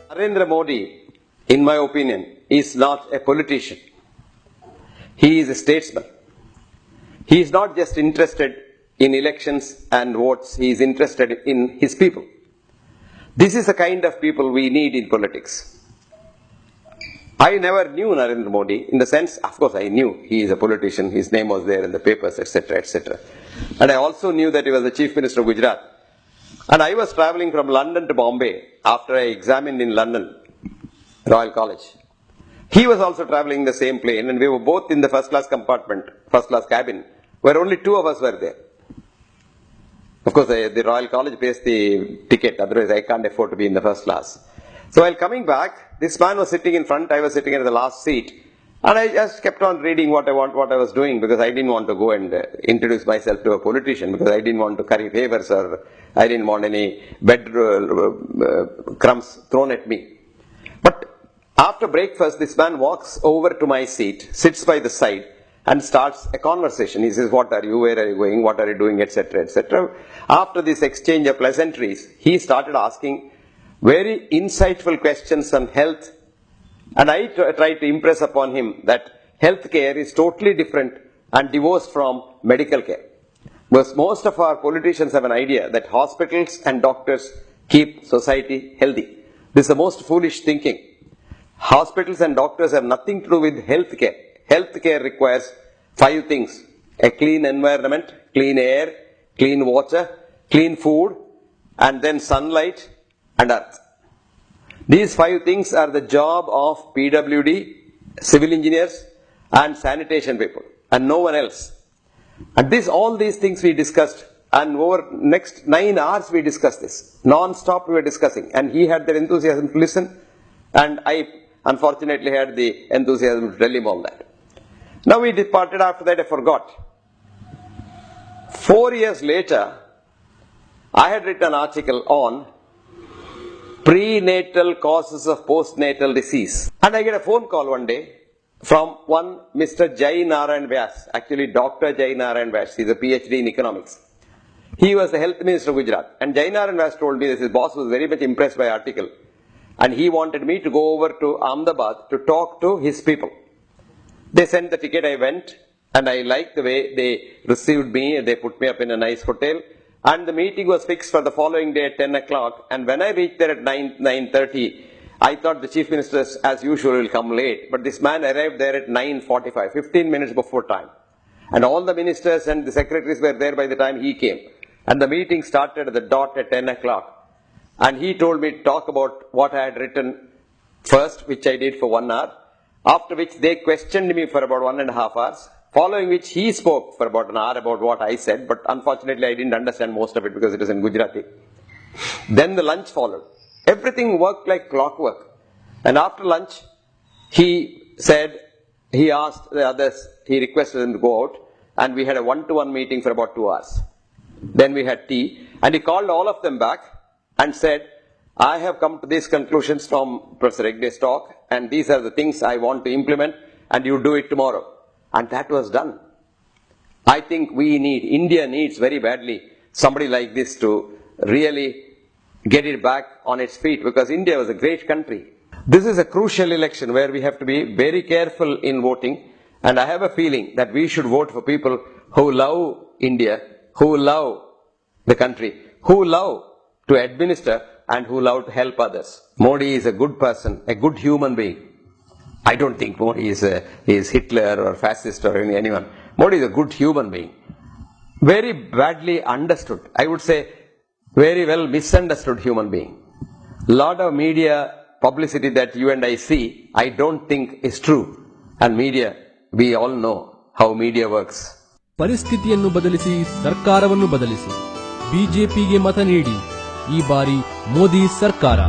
Narendra Modi, in my opinion, is not a politician. He is a statesman. He is not just interested in elections and votes, he is interested in his people. This is the kind of people we need in politics. I never knew Narendra Modi in the sense, of course I knew he is a politician, his name was there in the papers, etc., etc. And I also knew that he was the Chief Minister of Gujarat. And I was travelling from London to Bombay after I examined in London, Royal College. He was also travelling in the same plane and we were both in the first class compartment, first class cabin, where only two of us were there. Of course, the Royal College pays the ticket, otherwise I can't afford to be in the first class. So while coming back, this man was sitting in front, I was sitting at the last seat. And I just kept on reading what I was doing because I didn't want to go and introduce myself to a politician because I didn't want to curry favors or I didn't want any bed crumbs thrown at me. But after breakfast, this man walks over to my seat, sits by the side and starts a conversation. He says, what are you, where are you going, what are you doing, etc., etc. After this exchange of pleasantries, he started asking very insightful questions on health. And I tried to impress upon him that healthcare is totally different and divorced from medical care. Because most of our politicians have an idea that hospitals and doctors keep society healthy. This is the most foolish thinking. Hospitals and doctors have nothing to do with healthcare. Healthcare requires 5 things: a clean environment, clean air, clean water, clean food, and then sunlight and earth. These 5 things are the job of PWD, civil engineers and sanitation people and no one else. And all these things we discussed and over next 9 hours we discussed this. Non-stop we were discussing and he had the enthusiasm to listen and I unfortunately had the enthusiasm to tell him all that. Now we departed, after that I forgot. 4 years later, I had written an article on prenatal causes of postnatal disease. And I get a phone call one day from one Mr. Jai Narayan Vyas, actually Dr. Jai Narayan Vyas, he's a PhD in economics. He was the health minister of Gujarat. And Jai Narayan Vyas told me that his boss was very much impressed by the article. And he wanted me to go over to Ahmedabad to talk to his people. They sent the ticket, I went, and I liked the way they received me, they put me up in a nice hotel. And the meeting was fixed for the following day at 10 o'clock. And when I reached there at 9:30, I thought the chief minister, as usual, will come late. But this man arrived there at 9:45, 15 minutes before time. And all the ministers and the secretaries were there by the time he came. And the meeting started at the dot at 10 o'clock. And he told me to talk about what I had written first, which I did for 1 hour. After which they questioned me for about 1.5 hours. Following which he spoke for about an hour about what I said, but unfortunately I didn't understand most of it because it was in Gujarati. Then the lunch followed. Everything worked like clockwork. And after lunch, he asked the others, he requested them to go out, and we had a one-to-one meeting for about 2 hours. Then we had tea, and he called all of them back and said, I have come to these conclusions from Professor Hegde's talk, and these are the things I want to implement, and you do it tomorrow. And that was done. I think India needs very badly somebody like this to really get it back on its feet, because India was a great country. This is a crucial election where we have to be very careful in voting, and I have a feeling that we should vote for people who love India, who love the country, who love to administer and who love to help others. Modi is a good person, a good human being. I don't think Modi is Hitler or fascist or anyone. Modi is a good human being. Very badly understood. I would say very well misunderstood human being. Lot of media publicity that you and I see, I don't think is true. And media, we all know how media works. ಪರಿಸ್ಥಿತಿಯನ್ನು ಬದಲಿಸಿ ಸರ್ಕಾರವನ್ನು ಬದಲಿಸಿ ಬಿಜೆಪಿಗೆ ಮತ ನೀಡಿ ಈ ಬಾರಿ ಮೋದಿ ಸರ್ಕಾರ